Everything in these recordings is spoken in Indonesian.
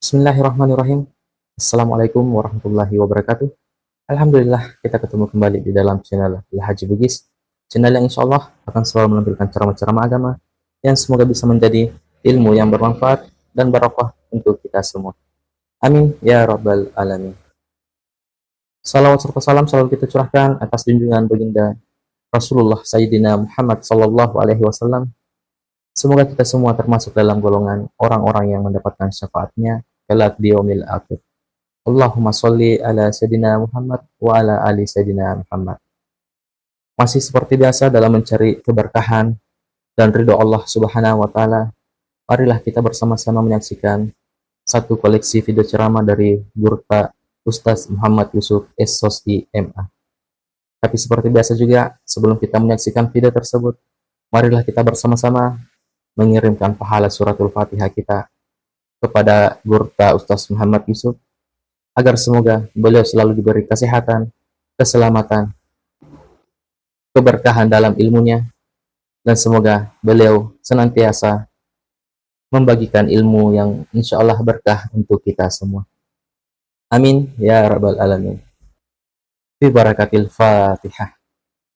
Bismillahirrahmanirrahim. Assalamualaikum warahmatullahi wabarakatuh. Alhamdulillah kita ketemu kembali di dalam channel Al-Haji Bugis. Channel yang insya Allah akan selalu menampilkan ceramah-ceramah agama yang semoga bisa menjadi ilmu yang bermanfaat dan barokah untuk kita semua. Amin ya rabbal alamin. Salawat serta salam selalu kita curahkan atas junjungan baginda Rasulullah Sayyidina Muhammad sallallahu alaihi wasallam. Semoga kita semua termasuk dalam golongan orang-orang yang mendapatkan syafaatnya kelak di yaumil akhir. Allahumma sholli ala Sayyidina Muhammad wa ala ali Sayyidina Muhammad. Masih seperti biasa dalam mencari keberkahan dan ridho Allah Subhanahu wa taala, marilah kita bersama-sama menyaksikan satu koleksi video ceramah dari Gurta Ustaz Muhammad Yusuf SOSI MA. Tapi seperti biasa juga, sebelum kita menyaksikan video tersebut, marilah kita bersama-sama mengirimkan pahala suratul Fatihah kita kepada Gurta Ustaz Muhammad Yusuf, agar semoga beliau selalu diberi kesehatan, keselamatan, keberkahan dalam ilmunya, dan semoga beliau senantiasa membagikan ilmu yang insya Allah berkah untuk kita semua. Amin ya rabbal alamin. Fi barakatil Fatihah.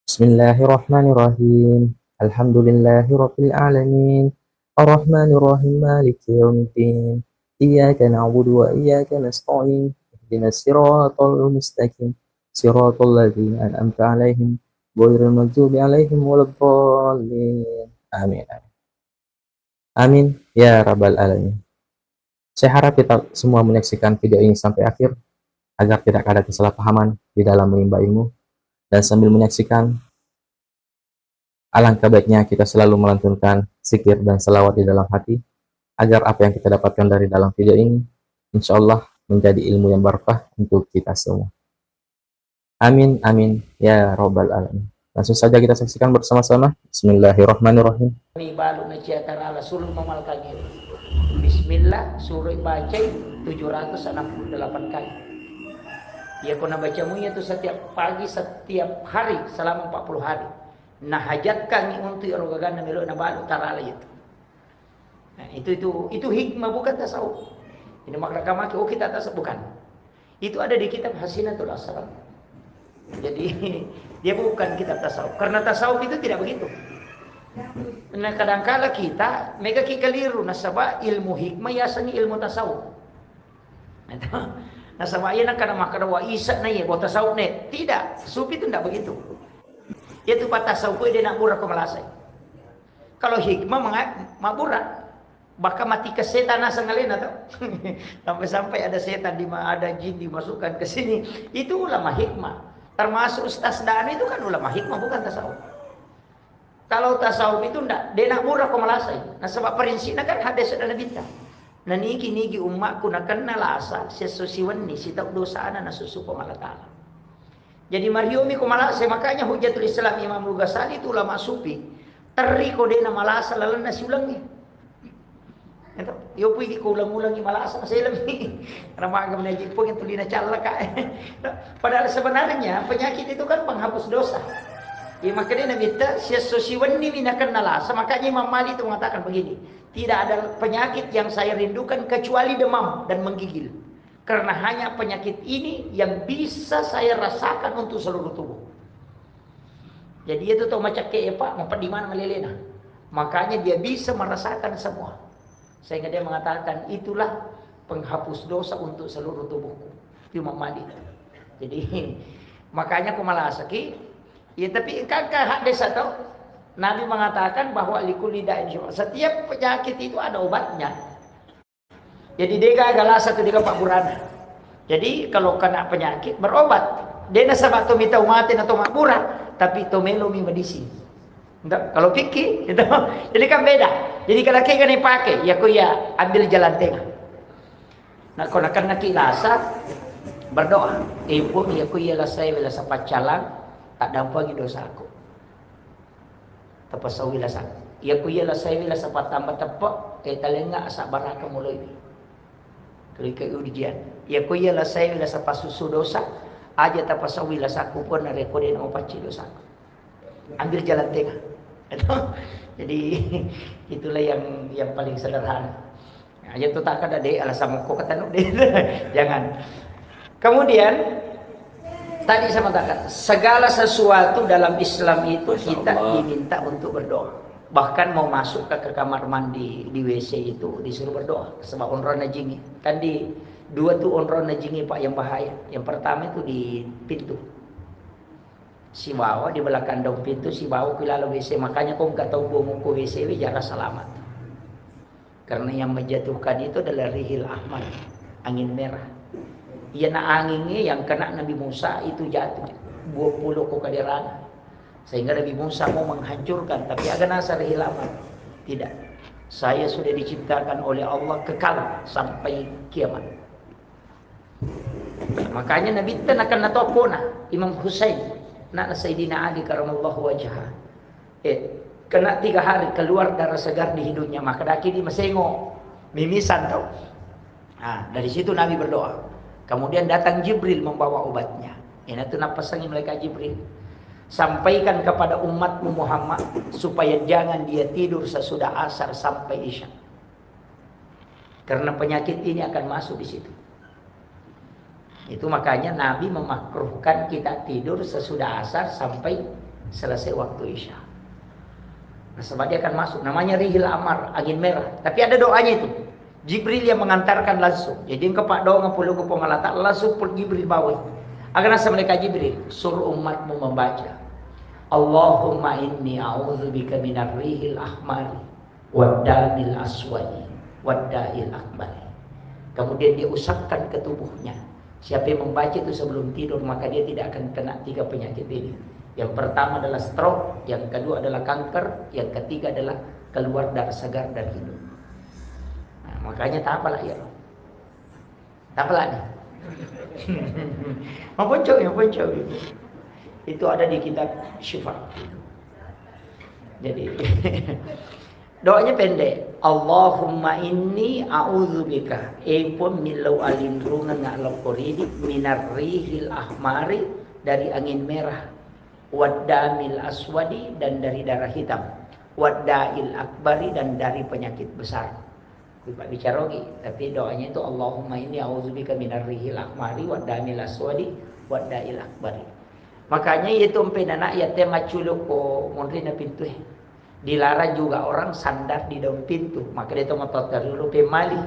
Bismillahirrahmanirrahim. Alhamdulillahi rabbil alamin. Ar-Rahmanir Rahim Maliki Yaumiddin. Iyyaka na'budu wa iyyaka nasta'in. Ihdinas siratal mustaqim. Siratal ladzina an'amta 'alaihim ghairil maghdubi 'alaihim waladdallin. Amin. Amin ya rabbal alamin. Saya harap kita semua menyaksikan video ini sampai akhir agar tidak ada kesalahpahaman di dalam menimba ilmu, dan sambil menyaksikan, alangkah baiknya kita selalu melantunkan zikir dan selawat di dalam hati, agar apa yang kita dapatkan dari dalam video ini, insya Allah menjadi ilmu yang barakah untuk kita semua. Amin, amin, ya rabbal alamin. Langsung saja kita saksikan bersama-sama. Bismillahirrahmanirrahim. Bismillah, suruh baca 768 kali. Ya kena baca munya itu setiap pagi, setiap hari selama 40 hari. Nah hajat kami untuk rogagan melo na balu tarala itu. Nah, itu hikmah bukan tasawuf. Ini makna kama kita tasawuf bukan. Itu ada di kitab Hasinatul Asrar. Jadi dia bukan kitab tasawuf. Karena tasawuf itu tidak begitu. Nah kadangkala kita mereka keliru nasaba ilmu hikmah yasani ilmu tasawuf. Nasaba iya nak kana makana wa isa na ye buat tasawuf ne. Tidak, sufi itu tidak begitu. Yaitu pat tasawuf dia nak burah kemalasai. Kalau hikmah maburah, bahkan mati ke setan asa ngalen atau sampai ada setan ada jin dimasukkan ke sini. Itu ulama hikmah. Termasuk Ustaz Dan itu kan ulama hikmah bukan tasawuf. Kalau tasawuf itu ndak, dia nak murah kemalasai. Nah sebab prinsipnya kan hadis dan nabita. Nah niki umatku nak kenal asa sesusiwan ni sitak dosa ana nasusu pemalataala. Jadi mariomi kumalasai, makanya Hujatul Islam Imam Al-Ghazali itu ulama sufi. Teriko dia na malasa lalan nasi ulangnya. Ito, yo pwede ko ulang-ulangi malasa sa ilang ni. Ramaga na jipong yung tulina chala ka. Padahal sebenarnya penyakit itu kan penghapus dosa. Ya makanya nabita sesusiwan ni minakan nalasa. Makanya Imam Malik itu mengatakan begini, tidak ada penyakit yang saya rindukan kecuali demam dan menggigil. Karena hanya penyakit ini yang bisa saya rasakan untuk seluruh tubuh. Jadi itu tahu macam kayak Pak, mau di mana ngelelena. Makanya dia bisa merasakan semua. Sehingga dia mengatakan itulah penghapus dosa untuk seluruh tubuhku. Itu Imam Malik. Jadi makanya kumalasaki. Ya tapi kan hadis atau Nabi mengatakan bahwa likulli da'in syifa. Setiap penyakit itu ada obatnya. Jadi dia gagal satu dia Pak Burana. Jadi kalau kena penyakit berobat. Dia nasabak to mita umatin atau makmurah, tapi to melo mi medisi. Enggak, kalau fikih itu. Jadi kan beda. Jadi kalau kayak gini pakai, ya aku ya ambil jalan tengah. Nah kalau kena kilasa berdoa, ibu ya aku ya lasai wala sapacalang tak dampak dosa aku. Tapasawi lasa. Ya aku ya lasai wala sapatamba tepak kay talenga asa baraka mulai. Kalau kayak ujian, ya aku ya lasai wala sapasusu dosa aja tapasawi lasaku pun na rekodin ang paci dosa aku. Ambil jalan tengah. Jadi itulah yang paling sederhana. Aja tu tak ada deh alasan kok kata nuk deh. Jangan. Kemudian tadi saya katakan segala sesuatu dalam Islam itu kita diminta untuk berdoa. Bahkan mau masuk ke kamar mandi di WC itu disuruh berdoa sebab onron najingi. Kan di dua tuh onron najingi Pak yang bahaya. Yang pertama itu di pintu. Si bawa di belakang dong pintu si bawa lalu WC, makanya kau nggak tahu bawa ke WC jarak selamat. Karena yang menjatuhkan itu adalah rihil ahmar, angin merah. Ia na anginnya yang kena Nabi Musa itu jatuh 20 ke kaderana. Sehingga Nabi Musa mau menghancurkan, tapi agak nasa rihil ahmar. Tidak. Saya sudah diciptakan oleh Allah kekal sampai kiamat. Makanya Nabi ten akan natopona Imam Husain nak Sayyidina Ali karamallahu wajhah. Kena 3 hari keluar darah segar di hidungnya, maka daki di mesengo mimisan tau. Nah, dari situ Nabi berdoa. Kemudian datang Jibril membawa obatnya. Ini tuh napasangin mereka Jibril. Sampaikan kepada umatmu Muhammad supaya jangan dia tidur sesudah asar sampai isya. Karena penyakit ini akan masuk di situ. Itu makanya Nabi memakruhkan kita tidur sesudah asar sampai selesai waktu isya. Nah, sebab dia akan masuk. Namanya rihil amar, angin merah. Tapi ada doanya itu. Jibril yang mengantarkan langsung. Jadi kepak doa ngapuluh ke pengalata langsung pun Jibril bawa. Agar nasa mereka Jibril suruh umatmu membaca. Allahumma inni a'udzubika minar rihil ahmari waddamil aswadi wadda'il akbari. Kemudian dia usapkan ke tubuhnya. Siapa yang membaca itu sebelum tidur maka dia tidak akan kena 3 penyakit ini. Yang pertama adalah stroke, yang kedua adalah kanker, yang ketiga adalah keluar darah segar dari hidung. Nah, makanya tak apalah ya. Tak apalah nih. Mempuncuk. Itu ada di kitab Syifa. Jadi doanya pendek. Allahumma inni a'udzubika pun milau alindrungan ngalakoridi minar rihil ahmari dari angin merah, waddamil aswadi dan dari darah hitam, wadda'il akbari dan dari penyakit besar. Pak bicara lagi, tapi doanya itu Allahumma inni a'udzubika minar rihil ahmari waddamil aswadi wadda'il akbari. Makanya itu empenanak ya tema culuk ko mondrina pintu. Dilarang juga orang sandar di daun pintu. Maka dia tahu ngotot dulu pemali.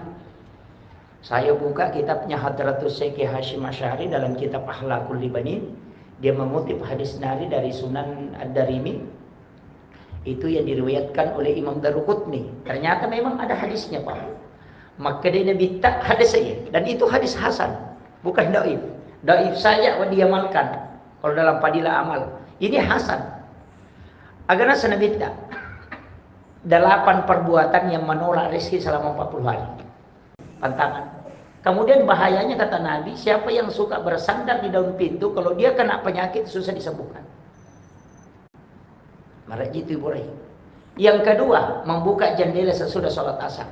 Saya buka kitabnya Hadratus Syekh Hashim Asy'ari dalam kitab Akhlaqul Libanin. Dia mengutip hadis Nabi dari Sunan Ad-Darimi. Itu yang diriwayatkan oleh Imam Daruqutni. Ternyata memang ada hadisnya, Pak. Maka dia Nabi tak hadis saja. Dan itu hadis hasan, bukan dhaif. Dhaif saja diamalkan kalau dalam fadilah amal. Ini hasan. Agaknya senabita 8 perbuatan yang menolak rezeki selama 40 hari. Pantangan. Kemudian bahayanya kata Nabi, siapa yang suka bersandar di daun pintu, kalau dia kena penyakit susah disembuhkan. Marah itu Ibu Rai. Yang kedua, membuka jendela sesudah sholat asar.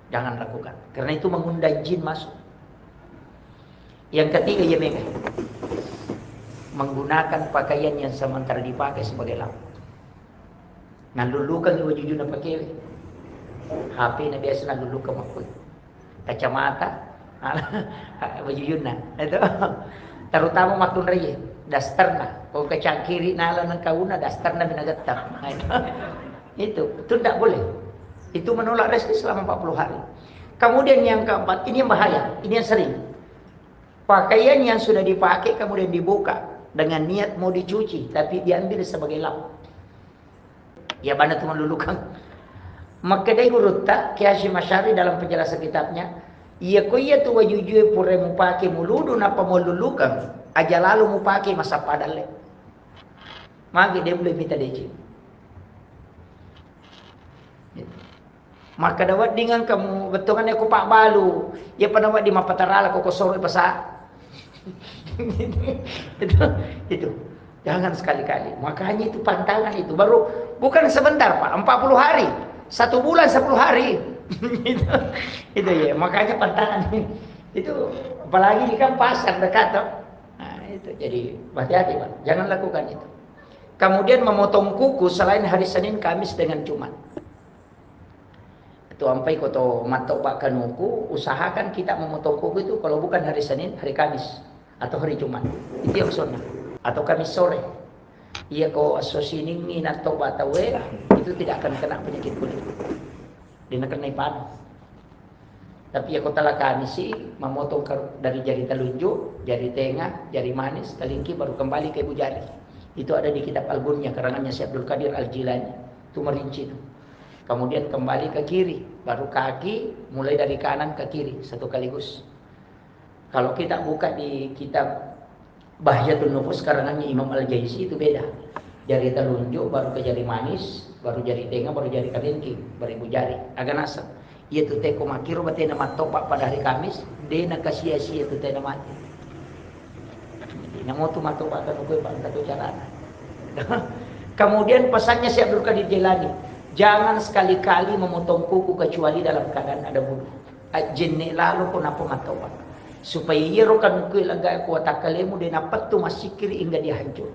Jangan lakukan, karena itu mengundang jin masuk. Yang ketiga, ya menggunakan pakaian yang sementara dipakai sebagai lampu. Nalulukan ibu jujur na pakai HP na biasa nalulukan makoy. Kacamata baju na itu terutama makun raya daster na kau kacang kiri nala ng kauna daster na binagatam. Itu tidak boleh. Itu menolak rezeki selama 40 hari. Kemudian yang keempat, ini yang bahaya, ini yang sering. Pakaian yang sudah dipakai kemudian dibuka dengan niat mau dicuci tapi diambil sebagai lampu. Ya bana tu melulukan. Maka dia urut tak Hashim Asy'ari dalam penjelasan kitabnya, iya ko iya tu wajujue pure mu pakai muludu napa melulukan, aja lalu mu pakai masa padale. Maka dia boleh minta deci. Maka dawat dengan kamu betongan aku pak balu, ya panawat di mapatarala ko kosoro pasa. itu jangan sekali-kali. Makanya itu pantangan itu baru bukan sebentar Pak, 40 hari, 1 bulan 10 hari. itu ya, makanya pantangan itu apalagi di kan pasar dekat toh. Nah, itu jadi hati-hati Pak, jangan lakukan itu. Kemudian memotong kuku selain hari Senin, Kamis dengan Jumat. Tu ampai koto matok bak kanuku, usahakan kita memotong kuku itu kalau bukan hari Senin, hari Kamis atau hari Jumat. Itu yang sunnah. Atau Kamis sore. Iya ko asosining natok batawe itu tidak akan kena penyakit kulit. Dia kena panu. Tapi ya kota lakani sih memotong dari jari telunjuk, jari tengah, jari manis, telingki baru kembali ke ibu jari. Itu ada di kitab Al-Bunya karangannya Syekh Abdul Qadir Al-Jilani. Itu merinci itu. Kemudian kembali ke kiri, baru kaki mulai dari kanan ke kiri satu kaligus. Kalau kita buka di kitab Bahjatun Nufus karangannya Imam Al-Jaisi itu beda. Jari telunjuk baru ke jari manis, baru jari tengah, baru jari kelingking, baru ibu jari. Agak nasab. Ia tu teko makiro batena matopak pada hari Kamis, dena kasia-sia tu tena mati. Namo tu matopak kan ukoi pak katu carana. Kemudian pesannya Syekh Abdul Qadir Jilani, jangan sekali-kali memotong kuku kecuali dalam keadaan ada wudu. Ajenne lalu pun apa matopak. Supaya iro kan ukoi laga kuat kalemu dena patu masikir hingga dia hancur.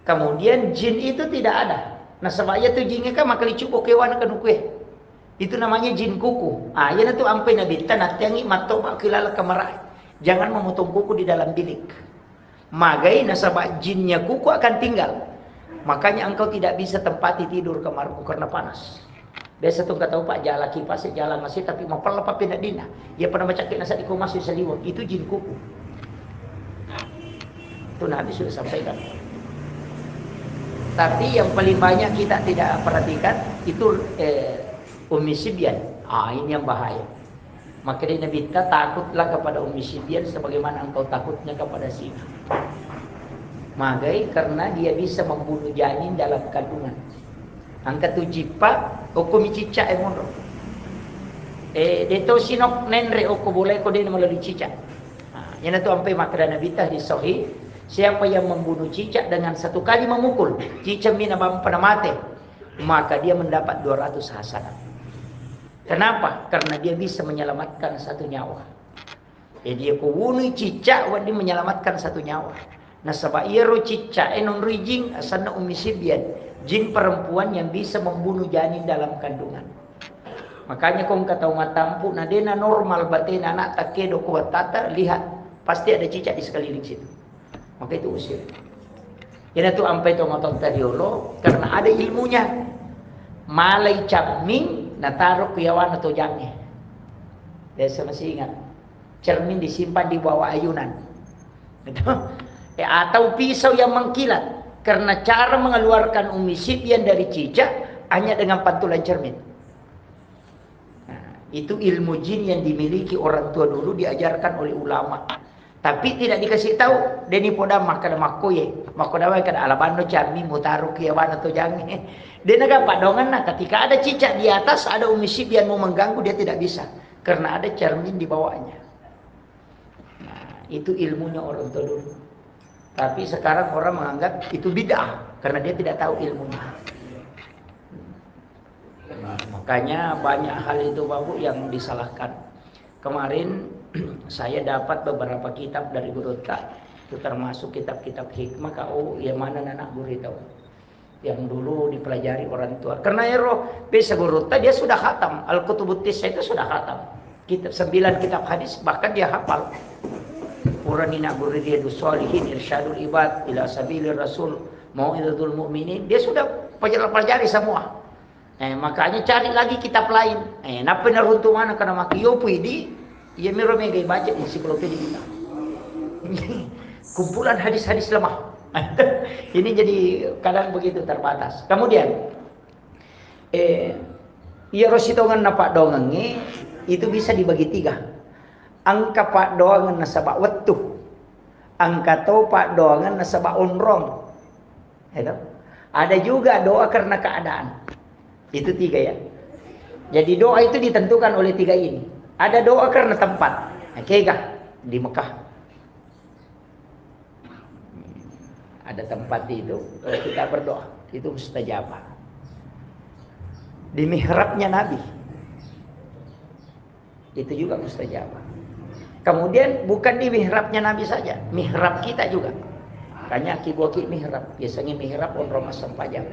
Kemudian jin itu tidak ada. Nah sebabnya tu jinnya kan makali cukup kewan kan ukoi. Itu namanya jin kuku. Ah, yana tu ampai nabi tanat yangi matopak kilala kamarai. Jangan memotong kuku di dalam bilik. Magai nasabah jinnya kuku akan tinggal. Makanya engkau tidak bisa tempati tidur kamarmu karena panas. Biasa tuh kata pak jala kipas jalan masih tapi mau pelapa pindah dina. Dia pernah baca kena saat masih seliwang. Itu jin kuku. Itu Nabi sudah sampaikan. Tapi yang paling banyak kita tidak perhatikan itu Ummi Sibyan. Ah, ini yang bahaya. Maka dia Nabi takutlah kepada Ummi Sibyan sebagaimana engkau takutnya kepada singa. Magai karena dia bisa membunuh janin dalam kandungan. Angkat tu jipa, oko micicak emono. Deto sinok nenre oko boleh ko dia melalui cicak. Yang itu sampai makna Nabi di Sahih, siapa yang membunuh cicak dengan satu kali memukul, cicak mina pada mati, maka dia mendapat 200 hasanah. Kenapa? Karena dia bisa menyelamatkan satu nyawa. Dia kuwuni cicak wadi menyelamatkan satu nyawa. Nah sebab iro cicak enon rijing asana Ummi Sibyan, jin perempuan yang bisa membunuh janin dalam kandungan. Makanya kau kata umat tampu, nah dena normal batena anak takedo kuat tata, lihat pasti ada cicak di sekeliling situ. Maka itu usir. Ini tuh ampai to motor tadiolo karena ada ilmunya. Malai caming nataruh kuyawan atau jange. Biasa masih ingat. Cermin disimpan di bawah ayunan. Atau pisau yang mengkilat. Karena cara mengeluarkan Ummi Sibyan dari cicak hanya dengan pantulan cermin. Nah, itu ilmu jin yang dimiliki orang tua dulu diajarkan oleh ulama. Tapi tidak dikasih tahu. Deni poda makan makoye. Makodawa kada alabano cermin mutaruh kuyawan atau jange. Dia nak padongan nah ketika ada cicak di atas ada Ummi Sibyan mau mengganggu dia tidak bisa karena ada cermin di bawahnya. Nah, itu ilmunya orang tua dulu. Tapi sekarang orang menganggap itu bid'ah karena dia tidak tahu ilmunya. Makanya banyak hal itu Bapak yang disalahkan. Kemarin saya dapat beberapa kitab dari Guru Tak, itu termasuk kitab-kitab hikmah kau yang mana anak guru tahu. Yang dulu dipelajari orang tua. Karena Ero bisa Guru Tak dia sudah khatam. Al-Kutubut Tis'a itu sudah khatam. Kitab 9 kitab hadis bahkan dia hafal. Quranina Riyadus Shalihin, Irsyadul Ibad ila Sabilir Rasul, Mau'izatul Mu'minin, dia sudah pelajari semua. Makanya cari lagi kitab lain. Napa naruntu mana kana makiyo pwede, ya miro megay baca ensiklopedia kita. Kumpulan hadis-hadis lemah. Ini jadi kadang begitu terbatas. Kemudian iya rositongan napa dongange itu bisa dibagi 3. Angka pak doangan nasabak wetuh, angka to pak doangan nasabak onrong. Ada juga doa karena keadaan. Itu 3 ya. Jadi doa itu ditentukan oleh 3 ini. Ada doa karena tempat. Kegah di Mekah. Ada tempat itu kalau kita berdoa itu mustajabah. Di mihrabnya Nabi itu juga mustajabah. Kemudian bukan di mihrabnya Nabi saja, mihrab kita juga. Makanya kiboki mihrab, biasanya mihrab on Roma sampajam.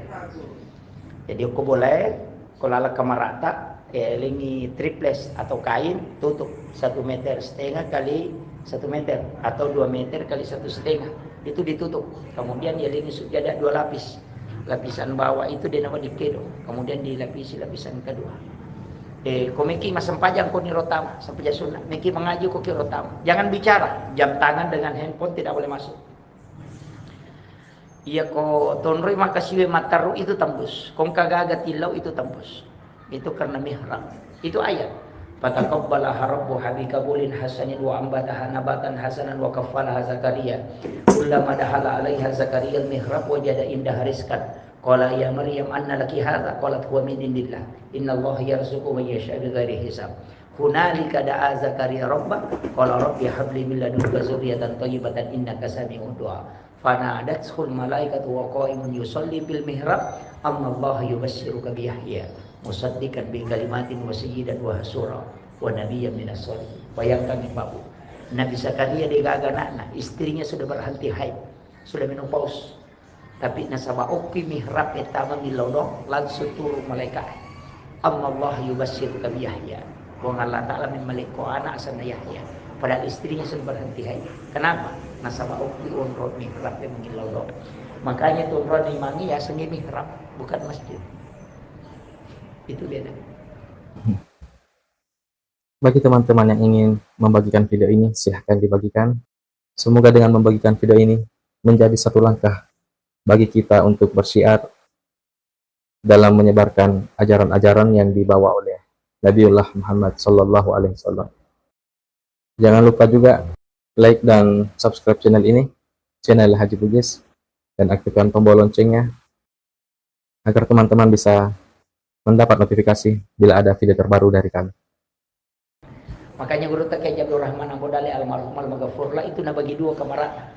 Jadi aku boleh Kalau ala kamarata, lingi triples atau kain tutup 1,5 meter kali 1 meter atau 2 meter kali 1,5 itu ditutup. Kemudian dia lingi sujadah 2 lapis. Lapisan bawah itu dia nama dikedo. Kemudian dilapisi lapisan kedua. Komiki masam pajang ko ni rotama sampai sunat. Miki mengaju ko ki rotama. Jangan bicara, jam tangan dengan handphone tidak boleh masuk. Iya ko tonroi makasiwe mataru itu tembus. Kong kagaga tilau itu tembus. Itu karena mihrab. Itu ayat. Fataqabbalaha rabbuha bikabulin hasanin wa ambataha nabatan hasanan wa kaffalaha Zakaria. Kullama dahala 'alaiha Zakaria al-mihrab wajada indaha rizqan. Qala ya Maryam anna laki hadza? Qalat huwa min indillah. Innallaha yarzuqu man yasha'u bighairi hisab. Hunalika da'a Zakaria rabbah qala rabbi habli min ladunka dzurriyyatan thayyibatan innaka sami'ud du'a. Fanadatul malaikatu wa qa'imun yusalli bil mihrab annallaha yubassyiruka bi Yahya musaddiqan bi kalimatin wa sayyidan wa hasura wa nabiyyan minas shalihin. Bayangkan Ibu, Nabi Zakaria digaga anak, istrinya sudah berhenti haid, sudah menopause. Tapi nasaba oki mihrab etama milono langsung turun malaikat. Annallaha yubassyiruka bi Yahya. Wa Allah Ta'ala memiliki anak sana Yahya. Padahal istrinya sudah berhenti haid. Kenapa? Nasaba oki unrod mihrab yang milono. Makanya tuh unrod imangi ya sengi mihrab, bukan masjid. Itu beda. Bagi teman-teman yang ingin membagikan video ini, silahkan dibagikan. Semoga dengan membagikan video ini menjadi satu langkah bagi kita untuk bersyiar dalam menyebarkan ajaran-ajaran yang dibawa oleh Nabiullah Muhammad Sallallahu Alaihi Wasallam. Jangan lupa juga like dan subscribe channel ini, channel Haji Bugis, dan aktifkan tombol loncengnya agar teman-teman bisa mendapat notifikasi bila ada video terbaru dari kami. Makanya guru tak kayak Abdul Rahman Abu Dali almarhum al-Maghfurlah itu bagi 2 kamar.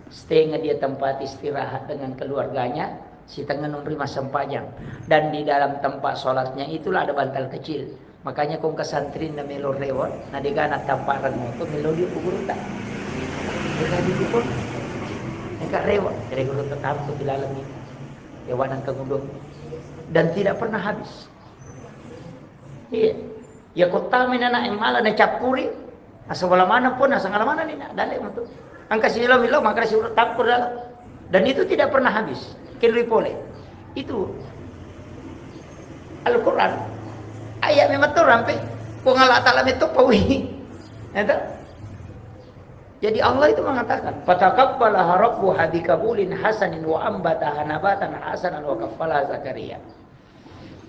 Setengah dia tempat istirahat dengan keluarganya, si tengah nerima sempajang. Dan di dalam tempat sholatnya itulah ada bantal kecil. Makanya kong kesantrin na melo rewot, na digana tamparan mo to melo di guru tak. Dia di pun. Enggak rewot, dari guru tetap tu bilalang ini. Ewanan kagundong. Dan tidak pernah habis. Iya. Ya kota minana yang malah na capuri. Asa wala mana pun, asa ngala mana ni na dali mo to. Angka silo-milo maka surat tampur dalam. Dan itu tidak pernah habis. Kinri pole. Itu Al-Quran. Ayat memang tu rampai. Kung Allah Ta'ala itu pawi. Itu. Jadi Allah itu mengatakan, "Fataqabbalaha rabbuha bikabulin hasanin wa ambataha nabatan hasanan wa kaffalaha Zakaria."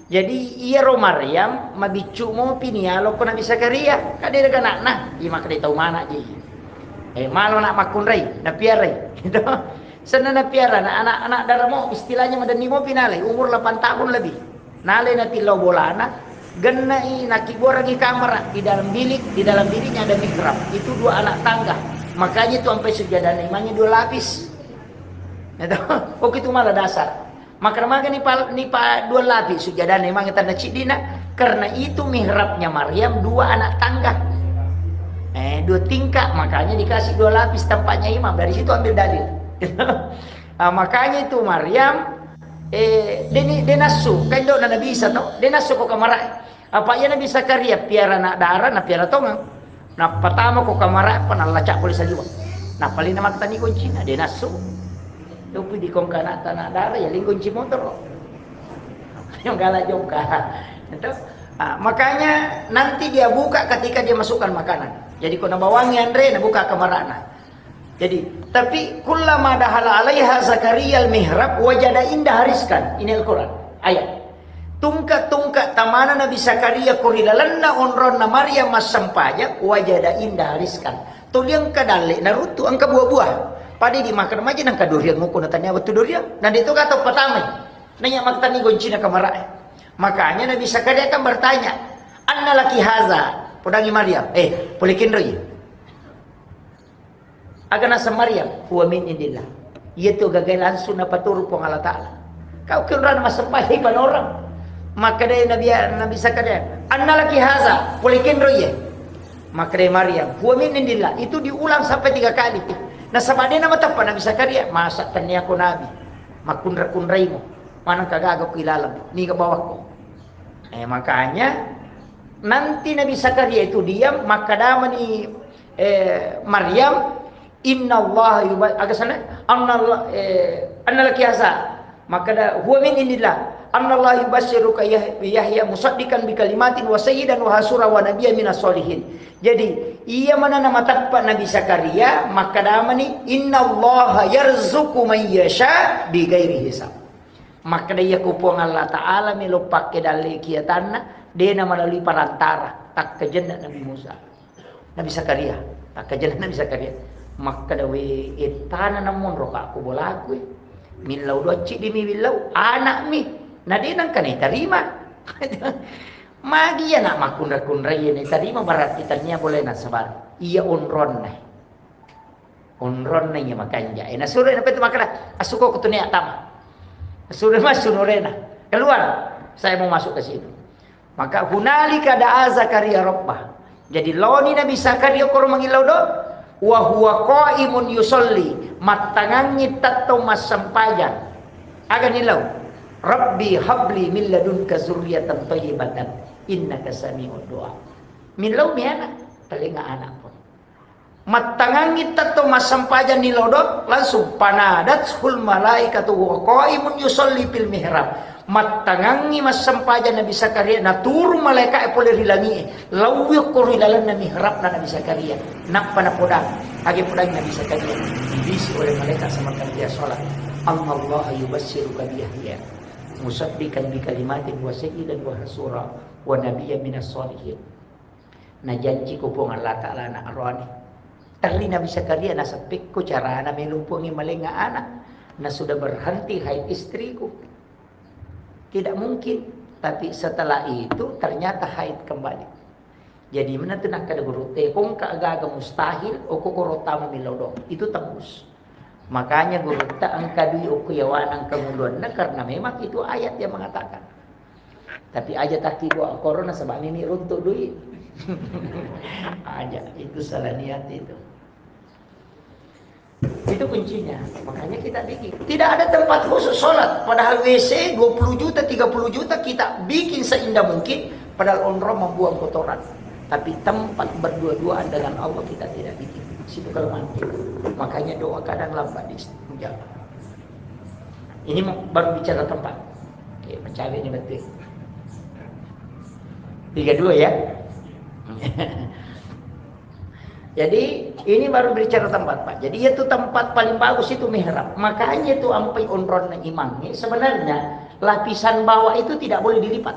Jadi iya ro Maryam mabicu mo pinialo ko Nabi Zakaria. Kadira kana na, ima kada tahu mana ji. Malo nak makunray, na piaray. Gitu. Sana na piara na anak-anak daramo istilahnya madani mo pinalay, umur 8 tahun lebih. Nalay na tilaw bolana, ganai nakiborang kamera di dalam bilik, di dalam biliknya ada mihrab. Itu 2 anak tangga. Makanya itu sampai sujadah imannya 2 lapis. Gitu. Oh itu malah dasar. Maka ni pa 2 lapis sujadah imang kita nacidina karena itu mihrabnya Maryam 2 anak tangga. 2 tingkat, makanya dikasih 2 lapis tempatnya imam. Dari situ ambil dalil. Makanya itu Maryam denasu kan do na Nabi Isa to denasu ko kamara apa ya Nabi Zakaria piara na darah na piara tongang na pertama ko kamara panalaca ko sa liwa na palin na magtani ko Cina denasu do pudi kong kana tanah darah ya lingkon ci motor yung gala joka itu makanya nanti dia buka ketika dia masukkan makanan. Jadi kau nabawangi Andre nabuka kamarana. Jadi tapi kullama dahala 'alaiha Zakaria al-mihrab wajada indah hariskan. Ini Al-Qur'an ayat. Tungka-tungka tamana Nabi Zakaria kuridalanna onronna Maryam masampaja wajada indah hariskan. Tuliang kadale narutu angka buah-buah. Padi dimakan maji nang kadurian mo kuno tanya waktu durian. Dan itu kata pertama. Nanya maktani goncina kamarae. Makanya Nabi Zakaria akan bertanya, "Anna laki haza?" Podangi Maryam, polikin roy. Agana sa Maryam, huwa min indillah. Ito gagay langsung na paturo po ng Allah Ta'ala. Kau kinran masampay pa orang. Maka day Nabi Zakaria, "Anna laki haza?" Polikin roy. Maka day Maryam, huwa min indillah. Itu diulang sampai 3 kali. Nasabadi na matapa Nabi Zakaria, masa tanya ko Nabi. Makunra-kunray mo. Manang kagagaw ko ilalang. Ni ka bawak ko. Makanya nanti Nabi Zakaria itu diam, maka damani Maryam, inna Allah agak sana annalaki asa, maka da huwa min indillah annallahi yubashshiruka Yahya musaddiqan bi kalimatin wa sayyidan wa hasura wa nabiyyan minas solihin. Jadi ia mana nama takpa Nabi Zakaria, maka damani innallaha yarzuqu man yasha bi ghairi hisab. Maka dia kupung Allah Ta'ala melo pakai dalil kiatanna dia nama melalui perantara tak kejendak Nabi Musa, Nabi Zakaria tak kejendak Nabi Zakaria. Maka dawe etana namun roka aku bolaku milau doci di mi milau anak mi nadi nang kan terima magi ya nak makundra kundra ini terima berarti tanya boleh nak sabar iya onron nih makanya ena sore apa itu makana asuko kutunia atama sudah masuk Nurena keluar saya mau masuk ke situ. Maka hunalika da'a Zakaria rabbah. Jadi loni Nabi Zakaria koro mangilau do wa huwa qaimun yusolli matangangi tatau masampajan aga nilau rabbi habli min ladunka zurriyatan thayyibatan innaka sami'ud du'a. Milau miana telinga anak pun matangangi tatau masampajan nilau do langsung panadatul malaikatu wa qaimun yusolli fil mihrab. Matangangi masampajan Nabi Zakaria na turu malaikat boleh rilangi lawi ko rilalan na mihrab na Nabi Zakaria nak panapodang agi podang Nabi Zakaria dibisi oleh malaikat sama dia salat Allah yubassiruka bi Yahya musaddiqan bi kalimatin wa sayyidan wa hasura wa nabiyyan minas solihin. Na janji ko po Allah Ta'ala na aroni tali Nabi Zakaria na sapik ko cara na melumpungi malinga anak na sudah berhenti haid istriku. Tidak mungkin, tapi setelah itu ternyata haid kembali. Jadi mana tu nak kada guru tekong kaaga mustahil oko korotama milodong itu tembus. Makanya guru tak angkadui oko yawanang kemuluan karena memang itu ayat yang mengatakan. Tapi ayat taki gua corona sebab ini runtuh duit. Aja itu salah niat itu. Itu kuncinya. Makanya kita bikin. Tidak ada tempat khusus sholat. Padahal WC 20 juta, 30 juta kita bikin seindah mungkin. Padahal onro membuang kotoran. Tapi tempat berdua-duaan dengan Allah kita tidak bikin. Situ kelemahan kita. Makanya doa kadang lambat dijawab. Ini baru bicara tempat. Oke, percaya ini betul. 32 ya. Jadi ini baru bicara tempat Pak. Jadi itu tempat paling bagus itu mihrab. Makanya itu ampai onron na imamnya. Sebenarnya lapisan bawah itu tidak boleh dilipat.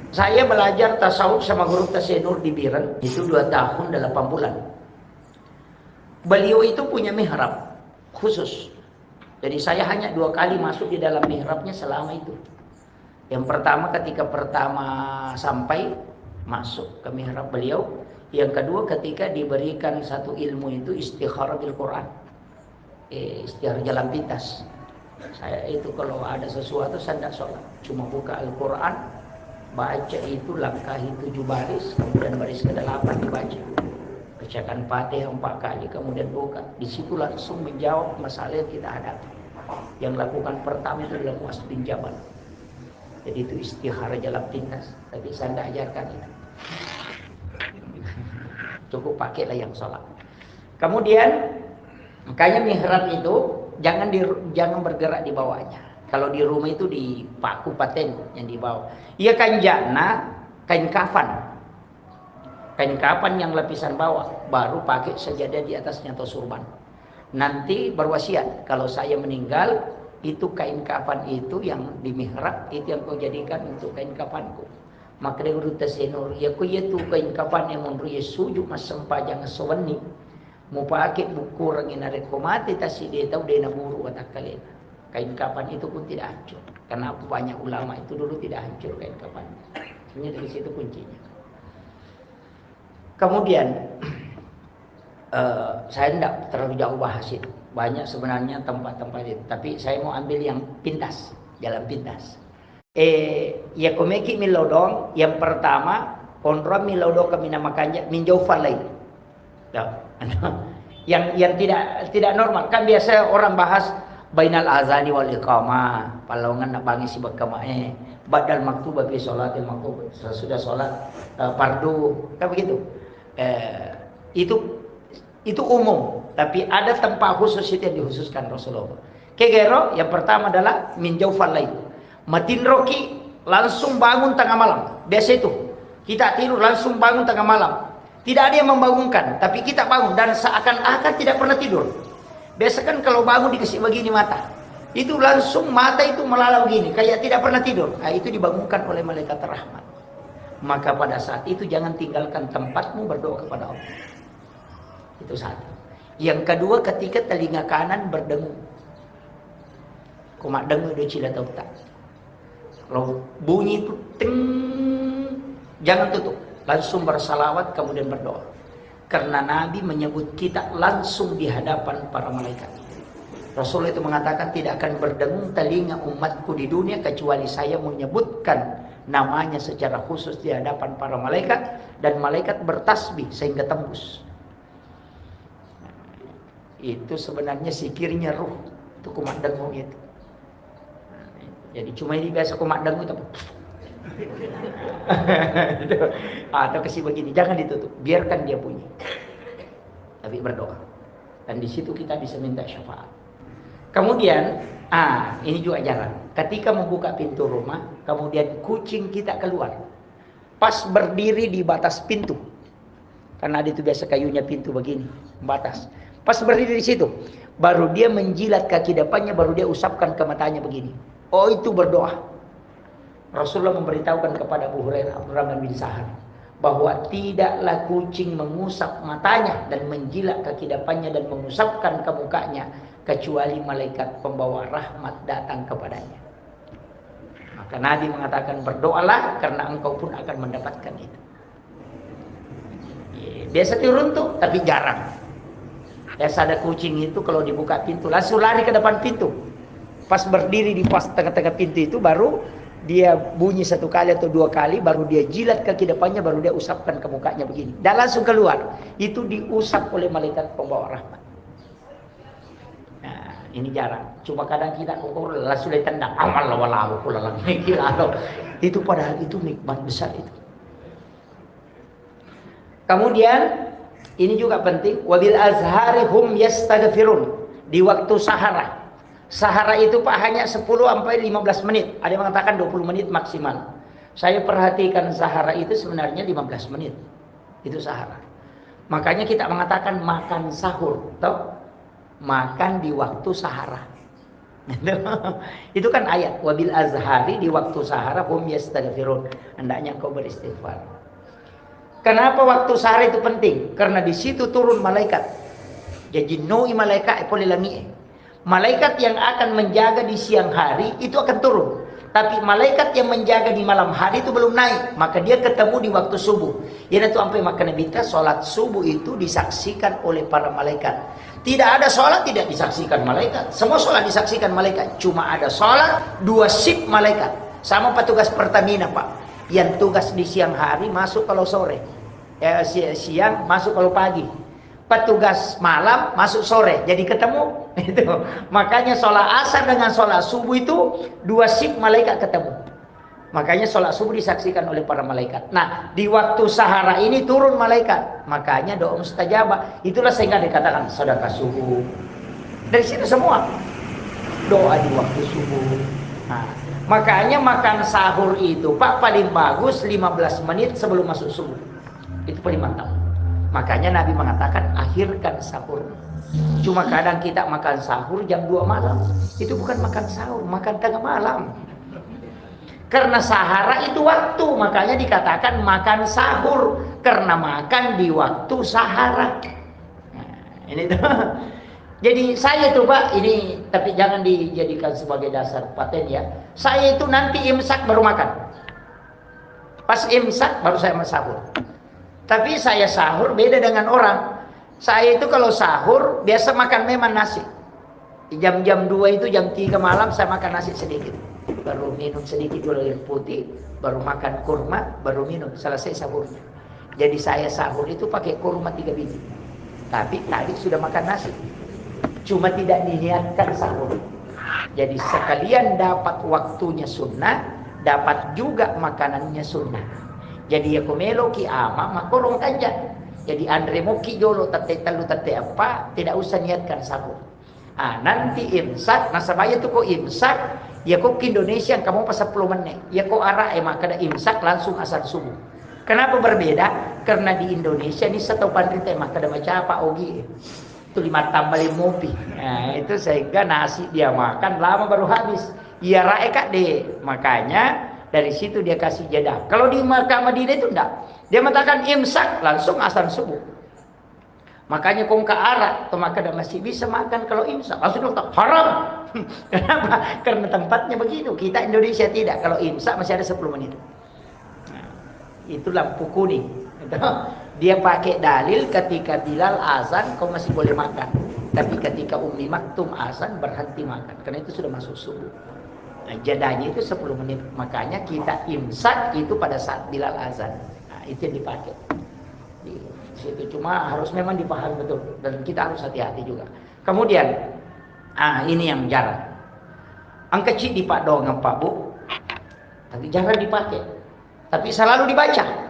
Saya belajar tasawuf sama guru Tasenur di Biren itu 2 tahun 8 bulan. Beliau itu punya mihrab khusus. Jadi saya hanya 2 kali masuk di dalam mihrabnya selama itu. Yang pertama ketika pertama sampai masuk ke mihrab beliau. Yang kedua ketika diberikan satu ilmu itu istikharah bil Quran, istikharah jalan pintas. Saya itu kalau ada sesuatu saya tidak sholat, cuma buka Al-Quran, baca itu langkahi 7 baris, kemudian baris ke-8 dibaca, bacakan Fatihah 4 kali, kemudian buka. Di situ langsung menjawab masalah yang kita hadapi. Yang lakukan pertama itu adalah Muaz bin Jabal. Jadi itu istikharah jalan pintas, tapi saya tidak ajarkan itu. Cukup pakailah yang sholat. Kemudian makanya mihrab itu jangan bergerak di bawahnya. Kalau di rumah itu di paku paten yang di bawah. Iya kain jana, kain kafan. Kain kafan yang lapisan bawah, baru pakai sajadah di atasnya atau surban. Nanti berwasiat kalau saya meninggal itu kain kafan itu yang di mihrab itu yang kau jadikan untuk kain kafanku. Maka dia guru Tasenur ya ku itu kain kafan yang munru ya sujuk mas sempajang sewani mau pakai buku rangin rekomati tasi dia tahu dia naburu watak kalian. Kain kafan itu pun tidak hancur karena banyak ulama itu dulu tidak hancur kain kafan. Sebenarnya dari situ kuncinya. Kemudian saya tidak terlalu jauh bahas itu. Banyak sebenarnya tempat-tempat itu, tapi saya mau ambil yang pintas, jalan pintas. Ya komeki milodong yang pertama kontra milodong kami namakannya minjaufal lain. Yang tidak normal kan biasa orang bahas bainal azani wal iqamah palongan nak bangi si bakama badal maktubah fi sholatil maktubah, sudah sholat fardu, kan begitu. Itu umum, tapi ada tempat khusus itu yang dikhususkan Rasulullah. Kegero yang pertama adalah min jaufal lail. Matin roki langsung bangun tengah malam. Biasa itu. Kita tidur langsung bangun tengah malam. Tidak ada yang membangunkan, tapi kita bangun dan seakan-akan tidak pernah tidur. Biasa kan kalau bangun dikasih begini mata. Itu langsung mata itu melalap begini, kayak tidak pernah tidur. Nah, itu dibangunkan oleh malaikat rahmat. Maka pada saat itu jangan tinggalkan tempatmu berdoa kepada Allah. Itu satu. Yang kedua, ketika telinga kanan berdengung. Kumak dengung do cila tahu tak. Kalau bunyi itu ting, jangan tutup. Langsung bersalawat kemudian berdoa. Karena Nabi menyebut kita langsung di hadapan para malaikat. Rasul itu mengatakan tidak akan berdengung telinga umatku di dunia kecuali saya menyebutkan namanya secara khusus di hadapan para malaikat dan malaikat bertasbih sehingga tembus. Itu sebenarnya sikirnya ruh, itu kumat dengung itu. Jadi cuma ini biasa kumat dengung itu. Atau kasih begini, jangan ditutup, biarkan dia bunyi. Tapi berdoa. Dan di situ kita bisa minta syafaat. Kemudian, ini juga jalan. Ketika membuka pintu rumah, kemudian kucing kita keluar. Pas berdiri di batas pintu. Karena ada itu biasa kayunya pintu begini, batas. Pas berdiri di situ, baru dia menjilat kaki depannya, baru dia usapkan ke matanya begini. Oh, itu berdoa. Rasulullah memberitahukan kepada Abu Hurairah, Abdurrahman bin Sahar, bahwa tidaklah kucing mengusap matanya dan menjilat kaki depannya dan mengusapkan ke mukanya kecuali malaikat pembawa rahmat datang kepadanya. Maka Nabi mengatakan berdoalah karena engkau pun akan mendapatkan itu. Biasa turun tuh, tapi jarang. Biasa ada kucing itu kalau dibuka pintu langsung lari ke depan pintu. Pas berdiri di pas tengah-tengah pintu itu baru dia bunyi satu kali atau dua kali, baru dia jilat kaki depannya, baru dia usapkan ke mukanya begini. Dan langsung keluar. Itu diusap oleh malaikat pembawa rahmat. Nah, ini jarang. Cuma kadang kita kok langsung ditendang. Amal walau kulalang. Itu padahal itu nikmat besar itu. Kemudian ini juga penting, wabil azhari hum yastaghfirun, di waktu sahara. Sahara itu Pak hanya 10 sampai 15 menit. Ada yang mengatakan 20 menit maksimal. Saya perhatikan sahara itu sebenarnya 15 menit. Itu sahara. Makanya kita mengatakan makan sahur, toh? Makan di waktu sahara. Itu kan ayat, wabil azhari di waktu sahara hum yastaghfirun. Hendaknya kau beristighfar. Kenapa waktu sahara itu penting? Karena di situ turun malaikat. Jadi noi malaikat boleh langi. Malaikat yang akan menjaga di siang hari itu akan turun. Tapi malaikat yang menjaga di malam hari itu belum naik. Maka dia ketemu di waktu subuh. Jadi itu sampai maka Nabi kita sholat subuh itu disaksikan oleh para malaikat. Tidak ada sholat tidak disaksikan malaikat. Semua sholat disaksikan malaikat. Cuma ada sholat 2 shift malaikat. Sama petugas Pertamina Pak. Yang tugas di siang hari masuk kalau sore. Siang masuk kalau pagi. Petugas malam masuk sore. Jadi ketemu. Itu. Makanya sholat asar dengan sholat subuh itu 2 shift malaikat ketemu. Makanya sholat subuh disaksikan oleh para malaikat. Nah, di waktu sahara ini turun malaikat. Makanya doa mustajabah. Itulah sehingga dikatakan sedekah subuh. Dari situ semua. Doa di waktu subuh. Nah, makanya makan sahur itu Pak paling bagus 15 menit sebelum masuk subuh. Itu paling mantap. Makanya Nabi mengatakan akhirkan sahur. Cuma kadang kita makan sahur jam 2 malam. Itu bukan makan sahur, makan tengah malam. Karena sahara itu waktu, makanya dikatakan makan sahur. Karena makan di waktu sahara. Nah, ini tuh. Jadi saya tuh Pak, ini tapi jangan dijadikan sebagai dasar paten ya. Saya itu nanti imsak baru makan. Pas imsak baru saya sahur. Tapi saya sahur beda dengan orang. Saya itu kalau sahur biasa makan memang nasi. Jam-jam 2 itu jam 3 malam saya makan nasi sedikit. Baru minum sedikit gula air putih, baru makan kurma, baru minum. Selesai sahurnya. Jadi saya sahur itu pakai kurma 3 biji. Tapi tadi sudah makan nasi. Cuma tidak diniatkan sahur. Jadi sekalian dapat waktunya sunnah, dapat juga makanannya sunnah. Jadi ya komelo ki ama makorong kanja. Jadi Andre Moki jolo tate talu tate apa, tidak usah niatkan sahur. Nanti imsak, nasabaya tuh kok imsak, ya kok ke Indonesia kamu pas 10 menit. Ya kok arah kada imsak langsung asar subuh. Kenapa berbeda? Karena di Indonesia ini satu pandrita kada macam apa ogi. Itu 5 tambah 5 mopi. Nah, itu sehingga nasi dia makan lama baru habis. Ya rae kak deh. Makanya dari situ dia kasih jeda. Kalau di Makkah Madinah itu enggak. Dia mengatakan imsak langsung asar subuh. Makanya kong ke arah atau maka masih bisa makan kalau imsak. Langsung tak haram. Kenapa? Karena tempatnya begitu. Kita Indonesia tidak. Kalau imsak masih ada 10 menit. Nah, itu lampu kuning. Dia pakai dalil ketika Bilal azan kau masih boleh makan. Tapi ketika Ummi Maktum azan berhenti makan. Karena itu sudah masuk subuh. Nah, jadanya itu 10 menit. Makanya kita imsak itu pada saat Bilal azan. Nah, itu yang dipakai. Di situ cuma harus memang dipahami betul dan kita harus hati-hati juga. Kemudian, ini yang jarang. Ang kecil di Pak Dong Pak Bu. Tapi jarang dipakai. Tapi selalu dibaca.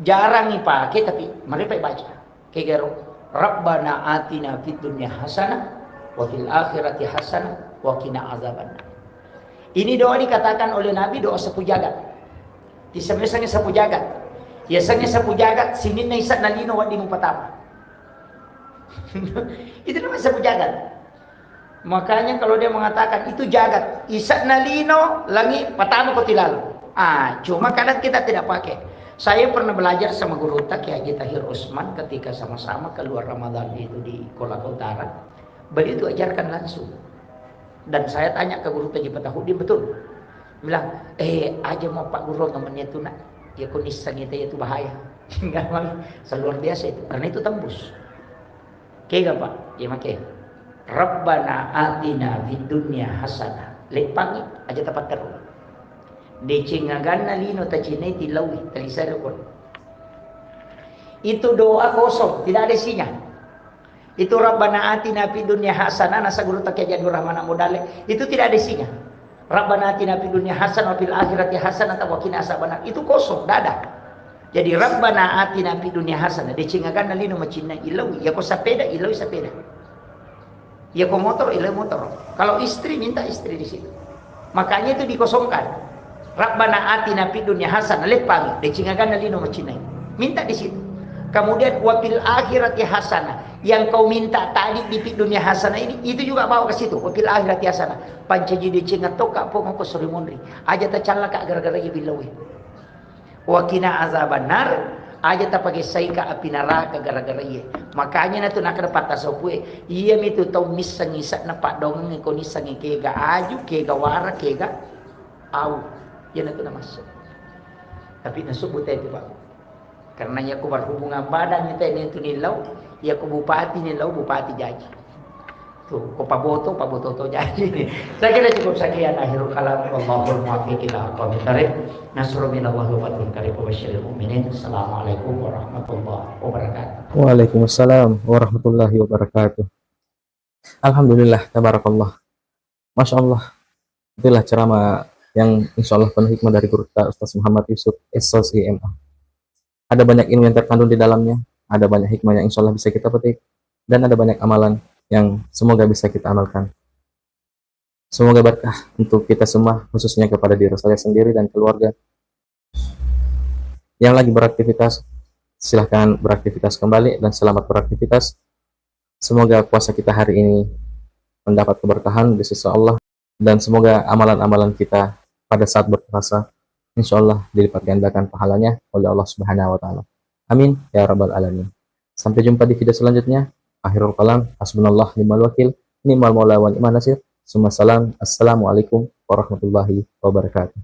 Jarang dipakai tapi mereka baca. Kayak Rabbana atina fid dunya hasanah wa fil akhirati hasanah wa qina azabannar. Ini doa dikatakan oleh Nabi doa sapu jagat. Disemesanya sapu jagat. Biasanya sapu jagat sinin na isa nalino wa di mo patama. Itu namanya sapu jagat. Makanya kalau dia mengatakan itu jagat, isa nalino langi patama ko tilalo. Cuma kadang kita tidak pakai. Saya pernah belajar sama guru tak ya Haji Tahir Usman ketika sama-sama keluar Ramadan itu di Kolaka Utara. Beliau itu ajarkan langsung. Dan saya tanya ke guru Taji Patahudin betul. Bilang, aja mau Pak Guru namanya itu nak. Ya kondisinya itu bahaya. Enggak mau. Luar biasa itu. Karena itu tembus. Kayak Pak? Ya make. Rabbana atina fid dunya hasanah. Lepangi aja tepat terus. Decingagan na lino tacinay tilawi talisarukon. Itu doa kosong, tidak ada isinya. Itu Rabbana atina fid dunya hasanah nasa guru takya jadur rahmana modale. Itu tidak ada isinya. Rabbana atina fid dunya hasanah wa fil akhirati hasanah wa qina azabannar. Itu kosong, tidak ada. Jadi Rabbana atina fid dunya hasanah decingagan na lino macinna ilawi. Ya ko sepeda ilawi sepeda. Ya ko motor ilawi motor. Kalau istri minta istri di situ. Makanya itu dikosongkan. Rabbana atina fid dunya hasanah lepang decingagan na lino macinna. Minta di situ. Kemudian wafil akhirati hasanah. Yang kau minta tadi di dunia hasanah ini, itu juga bawa ke situ. Wafil akhirati hasanah. Pancaji dicingat toka po ngoko suri mundri. Aja tacala ka gara-gara ibilawi. Wakina azabannar. Aja ta pakai saika api neraka gara-gara iya. Makanya na tu nak dapat tasawuf. Iya mitu tau misang isa na pak dong ko nisang kega aju kega wara kega au. Yan na tu na masuk. Tapi nasubut itu Pak. Karena ya aku berhubungan badan itu nilaw, ya aku bupati nilaw, bupati jadi. Tuh, ko paboto to jadi. Saya kira cukup sekian akhirul kalam. Wallahul muwaffiq ila aqwamit thariq. Nasrun minallahi wa fathun qarib wa basyiril mu'minin. Assalamualaikum warahmatullahi wabarakatuh. Waalaikumsalam warahmatullahi wabarakatuh. Alhamdulillah, tabarakallah. Masya Allah. Itulah ceramah yang insya Allah penuh hikmah dari guru kita Ustaz Muhammad Yusuf SOS IMA. Ada banyak ilmu yang terkandung di dalamnya, ada banyak hikmah yang insya Allah bisa kita petik, dan ada banyak amalan yang semoga bisa kita amalkan. Semoga berkah untuk kita semua, khususnya kepada diri saya sendiri dan keluarga. Yang lagi beraktivitas, silahkan beraktivitas kembali dan selamat beraktivitas. Semoga puasa kita hari ini mendapat keberkahan di sisi Allah, dan semoga amalan-amalan kita pada saat berpuasa insya Allah dilipat gandakan pahalanya oleh Allah Subhanahu wa Ta'ala. Amin ya Rabbal Alamin. Sampai jumpa di video selanjutnya. Akhirul kalam, hasbunallah ni'mal wakil, ni'mal maula wa ni'man nasir. Assalamualaikum warahmatullahi wabarakatuh.